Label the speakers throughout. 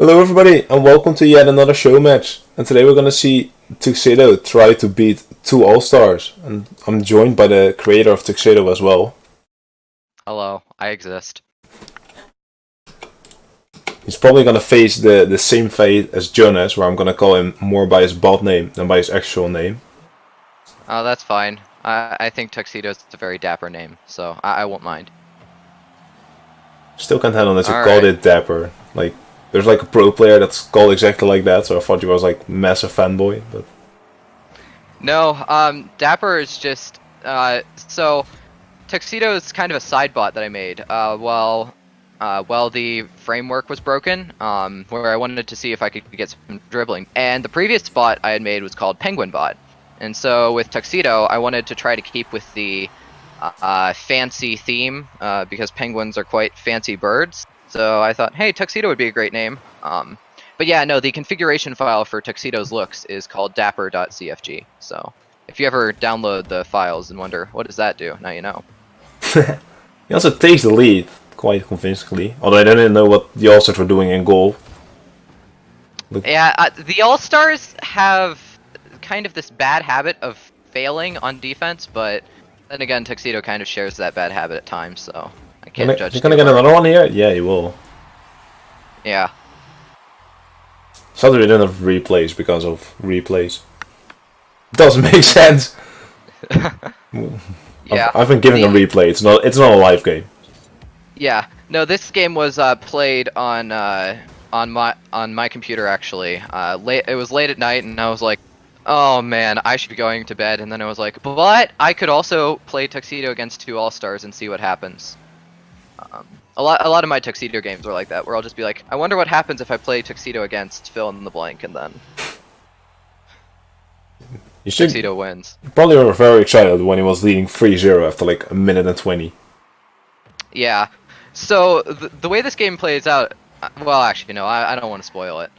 Speaker 1: Hello everybody and welcome to yet another show match. And today we're gonna see Tuxedo try to beat two All-Stars. And I'm joined by the creator of Tuxedo as well.
Speaker 2: Hello, I exist.
Speaker 1: He's probably gonna face the same fate as Jonas, where I'm gonna call him more by his bot name than by his actual name.
Speaker 2: Oh, that's fine. I think Tuxedo is a very dapper name, so I won't mind.
Speaker 1: Still can't handle that you called
Speaker 2: Alright.
Speaker 1: it Dapper. Like, there's like a pro player that's called exactly like that, so I thought you was like massive fanboy, but...
Speaker 2: No, dapper is just, so Tuxedo is kind of a side bot that I made, while the framework was broken, where I wanted to see if I could get some dribbling. And the previous bot I had made was called Penguin Bot. And so with Tuxedo, I wanted to try to keep with the fancy theme, because penguins are quite fancy birds. So I thought, hey, Tuxedo would be a great name. But yeah, no, the configuration file for Tuxedo's looks is called dapper.cfg. So if you ever download the files and wonder, what does that do? Now you know.
Speaker 1: He also takes the lead quite convincingly, although I didn't know what the All-Stars were doing in goal.
Speaker 2: Yeah, the All-Stars have kind of this bad habit of failing on defense, but then again, Tuxedo kind of shares that bad habit at times, so I can't judge.
Speaker 1: You're gonna get another one here? Yeah, you will.
Speaker 2: Yeah.
Speaker 1: Sadly, we didn't have replays because of replays. Doesn't make sense.
Speaker 2: Yeah.
Speaker 1: I've been giving a replay. It's not a live game.
Speaker 2: Yeah. No, this game was played on my computer actually. It was late at night, and I was like, oh man, I should be going to bed. And then I was like, but I could also play Tuxedo against two All-Stars and see what happens. A lot of my Tuxedo games are like that, where I'll just be like, I wonder what happens if I play Tuxedo against fill in the blank, and then Tuxedo wins.
Speaker 1: You probably were very excited when he was leading 3-0 after like a minute and 20.
Speaker 2: Yeah. So the way this game plays out, well, actually, no, I don't want to spoil it.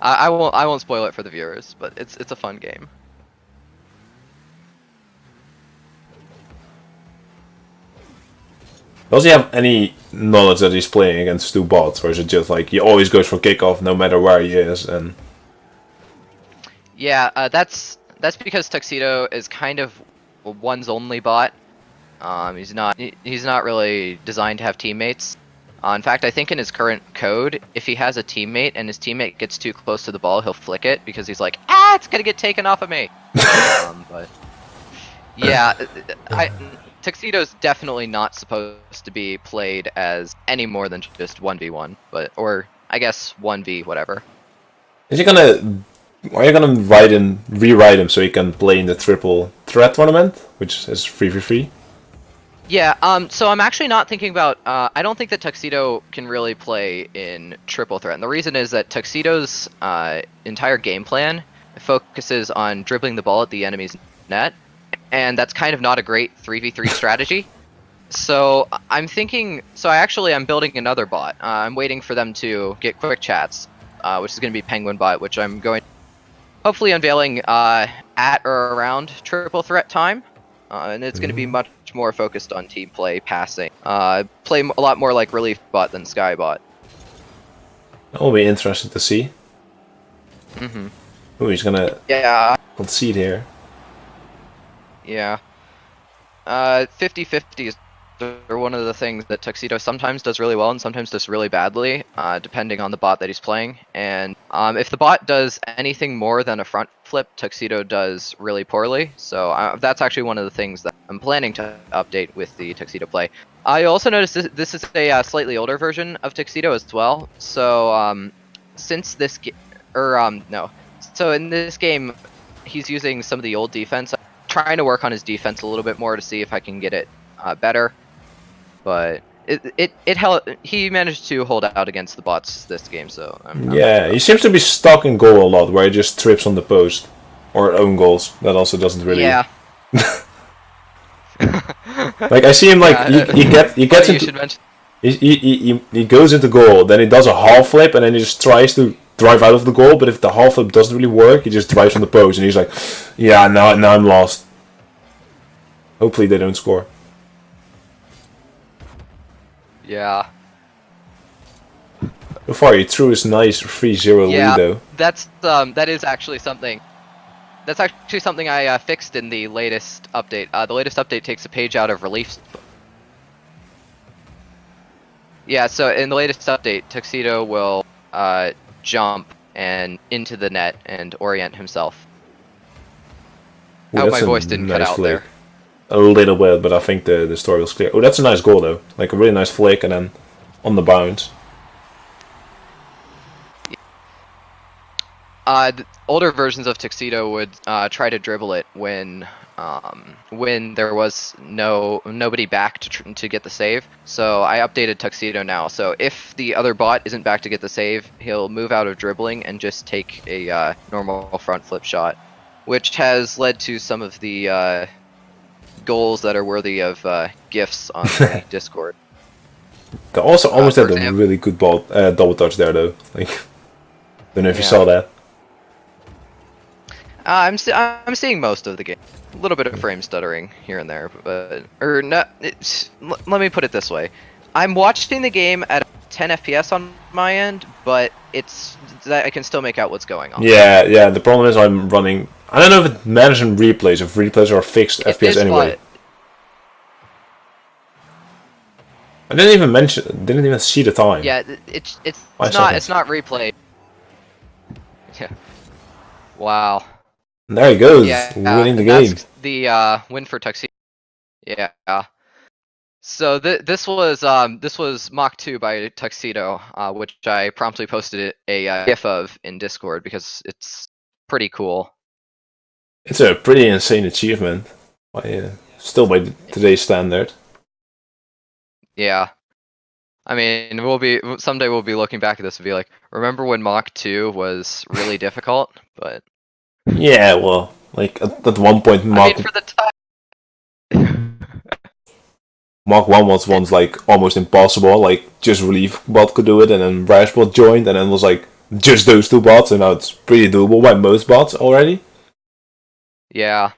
Speaker 2: I won't spoil it for the viewers, but it's a fun game.
Speaker 1: Does he have any knowledge that he's playing against two bots, or is it just like he always goes for kickoff no matter where he is? And
Speaker 2: yeah, that's because Tuxedo is kind of one's only bot. He's not really designed to have teammates. In fact, I think in his current code, if he has a teammate and his teammate gets too close to the ball, he'll flick it because he's like, ah, it's gonna get taken off of me. But yeah, Tuxedo's definitely not supposed to be played as any more than just 1v1, or I guess 1v whatever.
Speaker 1: are you gonna rewrite him so he can play in the triple threat tournament, which is 3v3?
Speaker 2: Yeah, so I'm actually not thinking about, I don't think that Tuxedo can really play in triple threat, and the reason is that Tuxedo's entire game plan focuses on dribbling the ball at the enemy's net, and that's kind of not a great 3v3 strategy. So I'm building another bot. I'm waiting for them to get quick chats, which is going to be Penguin Bot, which I'm going hopefully unveiling at or around triple threat time. And it's going to be much more focused on team play, passing. Play a lot more like Relief Bot than Sky Bot.
Speaker 1: That will be interesting to see. Oh, he's gonna concede here.
Speaker 2: Yeah. 50-50 is one of the things that Tuxedo sometimes does really well and sometimes does really badly, depending on the bot that he's playing. And if the bot does anything more than a front flip, Tuxedo does really poorly. So that's actually one of the things that I'm planning to update with the Tuxedo play. I also noticed this is a slightly older version of Tuxedo as well. So since this so in this game, he's using some of the old defense. I'm trying to work on his defense a little bit more to see if I can get it better. But he managed to hold out against the bots this game, so
Speaker 1: yeah, he seems to be stuck in goal a lot, where he just trips on the post or own goals. That also doesn't really.
Speaker 2: Yeah.
Speaker 1: Like I see him like he gets into he goes into goal, then he does a half flip, and then he just tries to drive out of the goal. But if the half flip doesn't really work, he just drives on the post, and he's like, yeah, now I'm lost. Hopefully they don't score.
Speaker 2: Yeah.
Speaker 1: So far, he threw his nice 3-0 lead, though.
Speaker 2: that is actually something. That's actually something I fixed in the latest update. The latest update takes a page out of reliefs. Yeah, so in the latest update, Tuxedo will jump and into the net and orient himself.
Speaker 1: Ooh,
Speaker 2: I hope my
Speaker 1: that's a
Speaker 2: voice didn't cut
Speaker 1: nice
Speaker 2: out
Speaker 1: flick.
Speaker 2: there.
Speaker 1: A little bit, but I think the story was clear. Oh, that's a nice goal, though. Like a really nice flick, and then on the bounce.
Speaker 2: Older versions of Tuxedo would try to dribble it when there was nobody back to get the save. So I updated Tuxedo now. So if the other bot isn't back to get the save, he'll move out of dribbling and just take a normal front flip shot, which has led to some of the goals that are worthy of gifs on the Discord.
Speaker 1: They also almost had a
Speaker 2: Example,
Speaker 1: really good ball double touch there, though. Like, don't know if you saw that.
Speaker 2: I'm seeing most of the game. A little bit of frame stuttering here and there, but let me put it this way: I'm watching the game at 10 FPS on my end, but it's that I can still make out what's going on.
Speaker 1: Yeah. The problem is I'm running. I don't know if it matters in replays. If replays are fixed FPS anyway. I didn't even see the time.
Speaker 2: Yeah, it's not replay. Yeah. Wow.
Speaker 1: There he goes,
Speaker 2: Yeah,
Speaker 1: winning the game.
Speaker 2: That's the win for Tuxedo. Yeah. So this was Mach 2 by Tuxedo, which I promptly posted a GIF of in Discord because it's pretty cool.
Speaker 1: It's a pretty insane achievement, still by today's standard.
Speaker 2: Yeah. I mean, someday we'll be looking back at this and be like, remember when Mach 2 was really difficult? But
Speaker 1: yeah, well, like at one point, Mach
Speaker 2: for the time.
Speaker 1: Mach 1 was once like almost impossible. Like just Relief bot could do it, and then Rash bot joined, and then it was like just those two bots, and now it's pretty doable by most bots already.
Speaker 2: Yeah.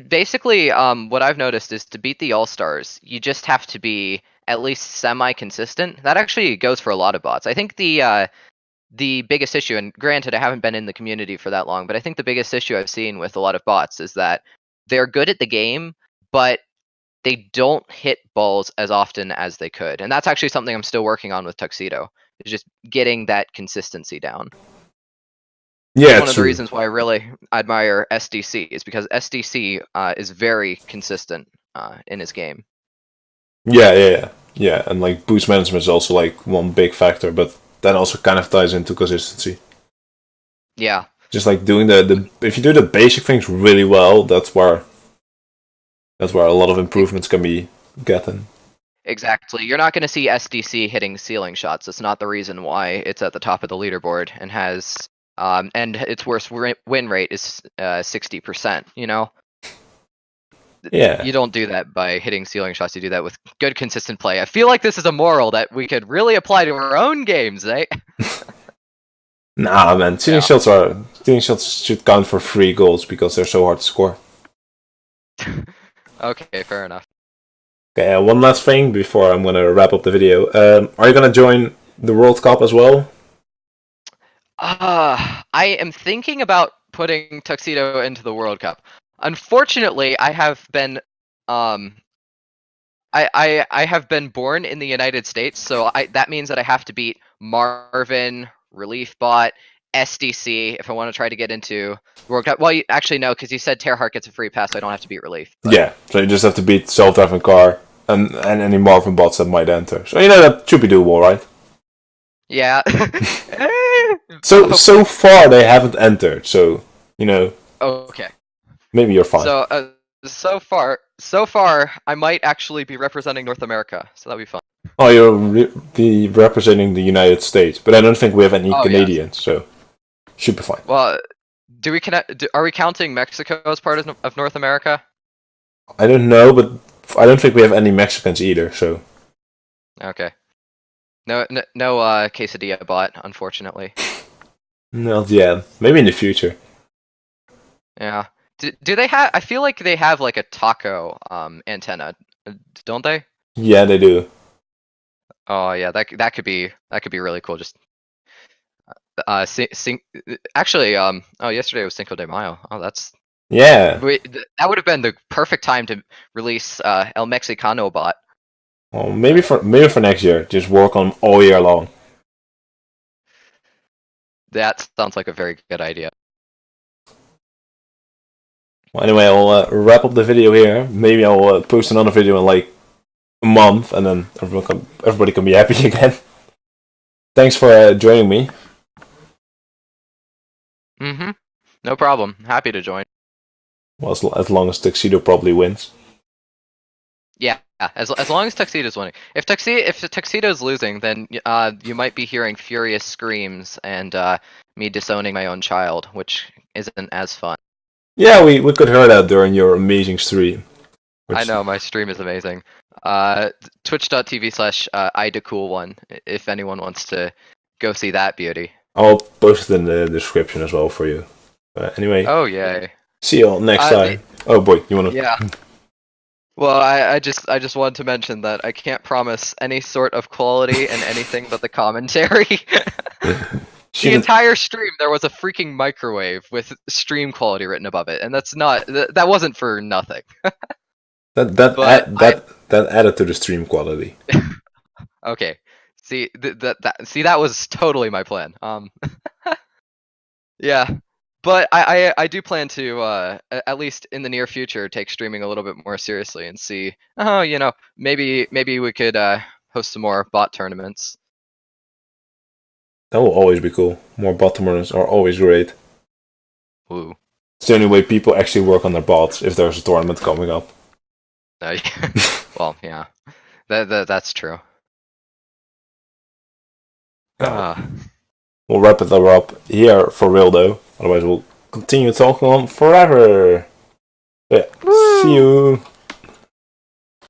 Speaker 2: Basically, what I've noticed is to beat the Allstars, you just have to be at least semi-consistent. That actually goes for a lot of bots. I think the biggest issue, and granted, I haven't been in the community for that long, but I think the biggest issue I've seen with a lot of bots is that they're good at the game, but they don't hit balls as often as they could. And that's actually something I'm still working on with Tuxedo, is just getting that consistency down.
Speaker 1: Yeah,
Speaker 2: one of the reasons why I really admire SDC is because SDC is very consistent in his game.
Speaker 1: Yeah, and like boost management is also like one big factor, but that also kind of ties into consistency.
Speaker 2: Yeah.
Speaker 1: Just like doing the if you do the basic things really well, that's where a lot of improvements can be gotten.
Speaker 2: Exactly. You're not going to see SDC hitting ceiling shots. It's not the reason why it's at the top of the leaderboard and has and its worst win rate is 60%, you know?
Speaker 1: Yeah.
Speaker 2: You don't do that by hitting ceiling shots. You do that with good, consistent play. I feel like this is a moral that we could really apply to our own games, eh?
Speaker 1: Nah, man. Ceiling shots should count for 3 goals because they're so hard to score.
Speaker 2: Okay, fair enough.
Speaker 1: Okay, one last thing before I'm gonna wrap up the video. Are you gonna join the World Cup as well?
Speaker 2: I am thinking about putting Tuxedo into the World Cup. Unfortunately, I have been I have been born in the United States, so that means that I have to beat Marvin, Relief Bot, SDC if I want to try to get into World Cup. Well, actually no, because you said Terrahart gets a free pass, so I don't have to beat Relief. But...
Speaker 1: Yeah, so you just have to beat self-driving car and any Marvin bots that might enter. So that should be doable, right?
Speaker 2: Yeah.
Speaker 1: So far they haven't entered, so
Speaker 2: Okay.
Speaker 1: Maybe you're fine.
Speaker 2: So far, I might actually be representing North America, so that'll be fun.
Speaker 1: Oh, be representing the United States, but I don't think we have any Canadians, so should be fine.
Speaker 2: Well, are we counting Mexico as part of North America?
Speaker 1: I don't know, but I don't think we have any Mexicans either, so.
Speaker 2: Okay. No quesadilla bot, unfortunately.
Speaker 1: Not yet. Maybe in the future.
Speaker 2: Yeah. Do they have? I feel like they have like a taco antenna, don't they?
Speaker 1: Yeah, they do.
Speaker 2: Oh yeah, that could be really cool. Just actually, oh, yesterday was Cinco de Mayo. Oh, that's
Speaker 1: Yeah.
Speaker 2: that would have been the perfect time to release El Mexicano bot.
Speaker 1: Well, maybe for next year, just work on all year long.
Speaker 2: That sounds like a very good idea.
Speaker 1: Well, anyway, I'll wrap up the video here. Maybe I'll post another video in like a month, and then everybody can be happy again. Thanks for joining me.
Speaker 2: Mm-hmm. No problem. Happy to join.
Speaker 1: Well, as long as Tuxedo probably wins.
Speaker 2: Yeah, as long as Tuxedo's winning. If Tuxedo's losing, then you might be hearing furious screams and me disowning my own child, which isn't as fun.
Speaker 1: Yeah, we could hear that during your amazing stream.
Speaker 2: I know, my stream is amazing. Twitch.tv/idacool1 if anyone wants to go see that beauty.
Speaker 1: I'll post it in the description as well for you. Anyway.
Speaker 2: Oh yay!
Speaker 1: See you all next time. Oh boy, you wanna?
Speaker 2: Yeah. Well, I just wanted to mention that I can't promise any sort of quality in anything but the commentary. The entire stream, there was a freaking microwave with stream quality written above it, and that wasn't for nothing.
Speaker 1: that added to the stream quality.
Speaker 2: Okay, see that was totally my plan. Yeah, but I do plan to at least in the near future take streaming a little bit more seriously and see. Oh, maybe we could host some more bot tournaments.
Speaker 1: That will always be cool. More bot tournaments are always great.
Speaker 2: Ooh.
Speaker 1: It's the only way people actually work on their bots if there's a tournament coming up.
Speaker 2: Well, yeah, that's true.
Speaker 1: We'll wrap it up here for real though. Otherwise, we'll continue talking on forever. Yeah. See you.